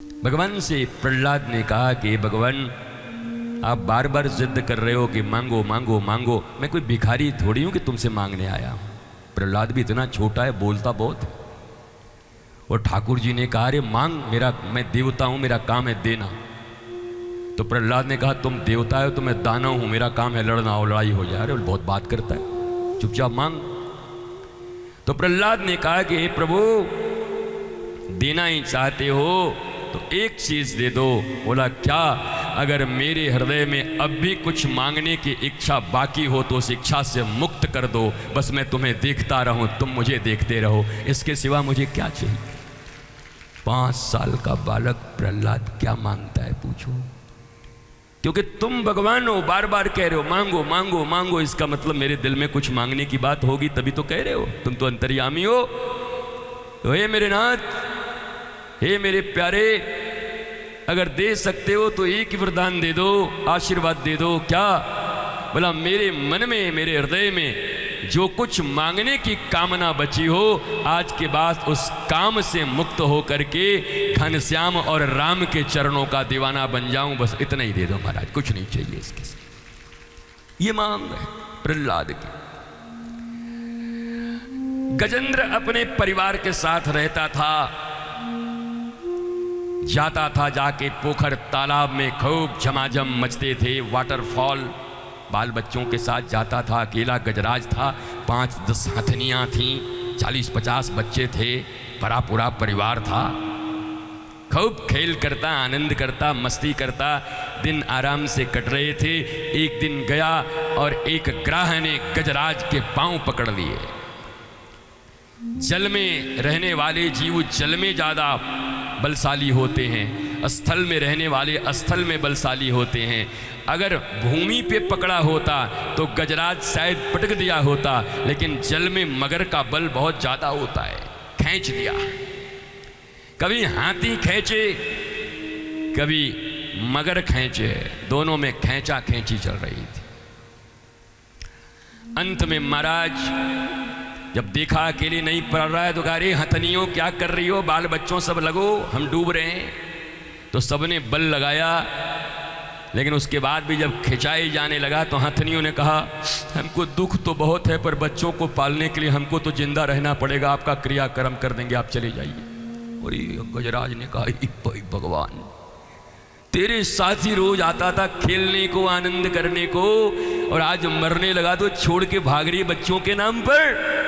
भगवान से प्रहलाद ने कहा कि भगवान आप बार बार जिद कर रहे हो कि मांगो मांगो मांगो, मैं कोई भिखारी थोड़ी हूं कि तुमसे मांगने आया हूं। प्रहलाद भी इतना छोटा है, बोलता बहुत। और ठाकुर जी ने कहा अरे मांग, मैं देवता हूं, मेरा काम है देना। तो प्रहलाद ने कहा तुम देवता हो तो मैं दानव हूं, मेरा काम है लड़ना और लड़ाई हो जाए। अरे बहुत बात करता है, चुपचाप मांग। तो प्रहलाद ने कहा कि हे प्रभु देना ही चाहते हो तो एक चीज दे दो। बोला क्या? अगर मेरे हृदय में अब भी कुछ मांगने की इच्छा बाकी हो तो उस इच्छा से मुक्त कर दो, बस मैं तुम्हें देखता रहूं, तुम मुझे देखते रहो, इसके सिवा मुझे क्या चाहिए। 5 साल का बालक प्रहलाद क्या मांगता है पूछो? क्योंकि तुम भगवान हो, बार बार कह रहे हो मांगो मांगो मांगो, इसका मतलब मेरे दिल में कुछ मांगने की बात होगी तभी तो कह रहे हो। तुम तो अंतर्यामी हो। तो हे मेरे नाथ, हे मेरे प्यारे, अगर दे सकते हो तो एक ही वरदान दे दो, आशीर्वाद दे दो। क्या? बोला मेरे मन में, मेरे हृदय में जो कुछ मांगने की कामना बची हो, आज के बाद उस काम से मुक्त हो करके घनश्याम और राम के चरणों का दीवाना बन जाऊं, बस इतना ही दे दो महाराज, कुछ नहीं चाहिए इसके साथ। ये मांग है प्रहलाद की। गजेंद्र अपने परिवार के साथ रहता था, जाता था, जाके पोखर तालाब में खूब झमाझम मचते थे, वाटरफॉल, बाल बच्चों के साथ जाता था। अकेला गजराज था, 5-10 हथनियाँ थीं, 40-50 बच्चे थे, बड़ा पूरा परिवार था। खूब खेल करता, आनंद करता, मस्ती करता, दिन आराम से कट रहे थे। एक दिन गया और एक ग्राह ने गजराज के पांव पकड़ लिए। जल में रहने वाले जीव जल में ज़्यादा बलशाली होते हैं, स्थल में रहने वाले स्थल में बलशाली होते हैं। अगर भूमि पे पकड़ा होता तो गजराज शायद पटक दिया होता, लेकिन जल में मगर का बल बहुत ज़्यादा होता है, खींच दिया। कभी हाथी खींचे, कभी मगर खींचे, दोनों में खींचा खींची चल रही थी। अंत में महाराज जब देखा अकेले नहीं पड़ रहा है तो कहा अरे हथनियों क्या कर रही हो, बाल बच्चों सब लगो, हम डूब रहे हैं। तो सबने बल लगाया, लेकिन उसके बाद भी जब खिंचाई जाने लगा तो हथनियों ने कहा हमको दुख तो बहुत है, पर बच्चों को पालने के लिए हमको तो जिंदा रहना पड़ेगा, आपका क्रियाक्रम कर देंगे, आप चले जाइए। और गजराज ने कहा भाई भगवान, तेरे साथ ही रोज आता था खेलने को, आनंद करने को, और आज मरने लगा तो छोड़ के भाग रही बच्चों के नाम पर।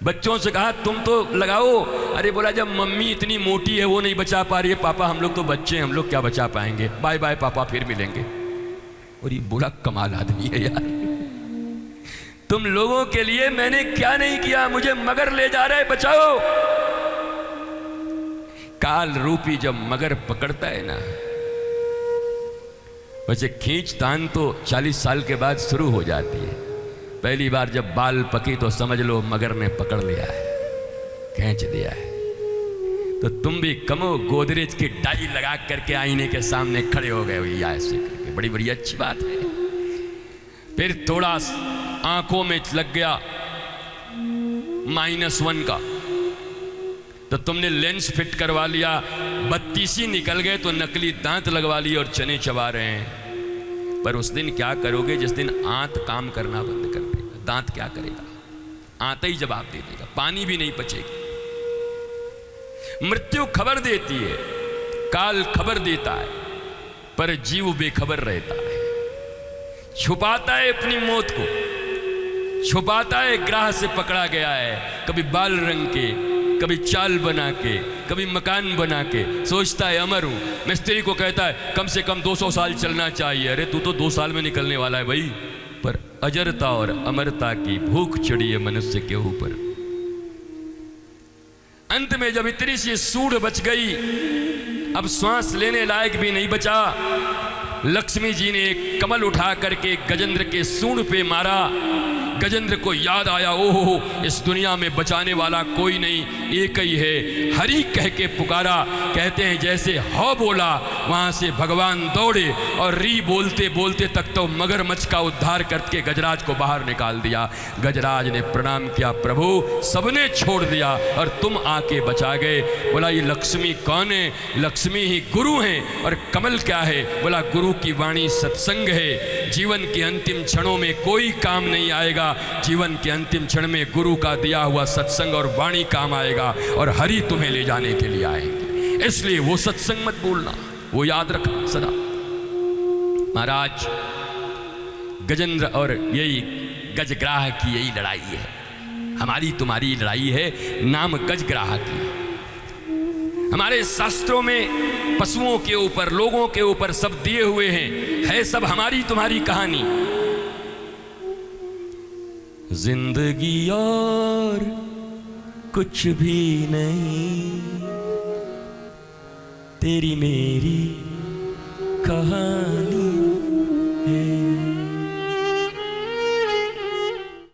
बच्चों से कहा तुम तो लगाओ। अरे बोला जब मम्मी इतनी मोटी है वो नहीं बचा पा रही है, पापा हम लोग तो बच्चे हैं, हम लोग क्या बचा पाएंगे, बाय बाय पापा, फिर मिलेंगे। और ये बड़ा कमाल आदमी है यार। तुम लोगों के लिए मैंने क्या नहीं किया, मुझे मगर ले जा रहे, बचाओ। काल रूपी जब मगर पकड़ता है ना, वैसे खींचतान तो 40 साल के बाद शुरू हो जाती है। पहली बार जब बाल पकी तो समझ लो मगर ने पकड़ लिया है, खींच दिया है। तो तुम भी कमो गोदरेज की डाई लगा करके आईने के सामने खड़े हो गए भैया, ऐसे करके, बड़ी बड़ी अच्छी बात है। फिर थोड़ा आंखों में लग गया -1 का, तो तुमने लेंस फिट करवा लिया, 32 निकल गए तो नकली दांत लगवा लिए और चने चबा रहे हैं। पर उस दिन क्या करोगे जिस दिन आंत काम करना बंद कर देगा? दांत क्या करेगा? आंत ही जवाब दे देगा, पानी भी नहीं बचेगी। मृत्यु खबर देती है, काल खबर देता है, पर जीव बेखबर रहता है, छुपाता है अपनी मौत को, छुपाता है ग्राह से पकड़ा गया है, कभी बाल रंग के, कभी चाल बना के, कभी मकान बना के, सोचता है अमर हूं। मिस्त्री को कहता है कम से कम 200 साल चलना चाहिए। अरे तू तो 2 साल में निकलने वाला है भाई। पर अजरता और अमरता की भूख चढ़ी है मनुष्य के ऊपर। अंत में जब इतनी सी सूढ़ बच गई, अब श्वास लेने लायक भी नहीं बचा, लक्ष्मी जी ने एक कमल उठा करके गजेंद्र के सूंड पे मारा। गजेंद्र को याद आया, ओहो इस दुनिया में बचाने वाला कोई नहीं, एक ही है। हरि कह के पुकारा। कहते हैं जैसे हौ बोला वहाँ से भगवान दौड़े और री बोलते बोलते तक तो मगरमच्छ का उद्धार करके गजराज को बाहर निकाल दिया। गजराज ने प्रणाम किया, प्रभु सबने छोड़ दिया और तुम आके बचा गए। बोला ये लक्ष्मी कौन है? लक्ष्मी ही गुरु हैं। और कमल क्या है? बोला गुरु की वाणी सत्संग है। जीवन के अंतिम क्षणों में कोई काम नहीं आएगा, जीवन के अंतिम क्षण में गुरु का दिया हुआ सत्संग और वाणी काम आएगा और हरि तुम्हें ले जाने के लिए आएंगे। इसलिए वो सत्संग मत भूलना, वो याद रखना सदा। महाराज गजेंद्र और यही गजग्राह की यही लड़ाई है, हमारी तुम्हारी लड़ाई है, नाम गजग्राह की। हमारे शास्त्रों में पशुओं के ऊपर, लोगों के ऊपर सब दिए हुए हैं, है सब हमारी तुम्हारी कहानी। जिंदगी और कुछ भी नहीं, तेरी मेरी कहानी।